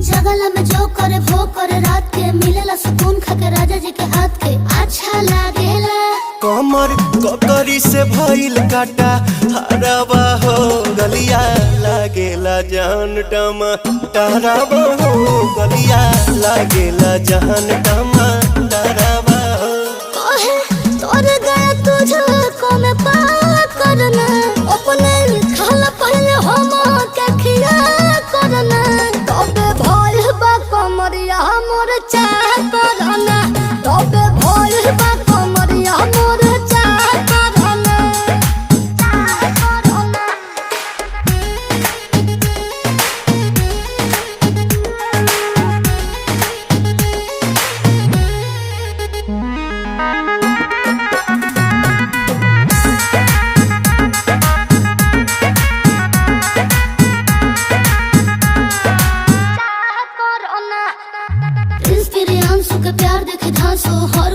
जगला में जो करे वो करे रात के मिलेला सुकून खाके राजा जी के हाथ के अच्छा लागेला। कमर ककरी से भइल काटा हराबा हो गलिया लागेला जान टमा डराबा हो गलिया लागेला जान टमा डराबा हो। कहे तोर गया तुझको मैं पार करना अपने खाला पहले हम के खिया करना तबे भइल बा कमरिया मोर चाह करना तबे भइल बा कमरिया मोर चाह करना चाह करना। प्रिंस प्रियांशु के प्यार देखे धांसो हर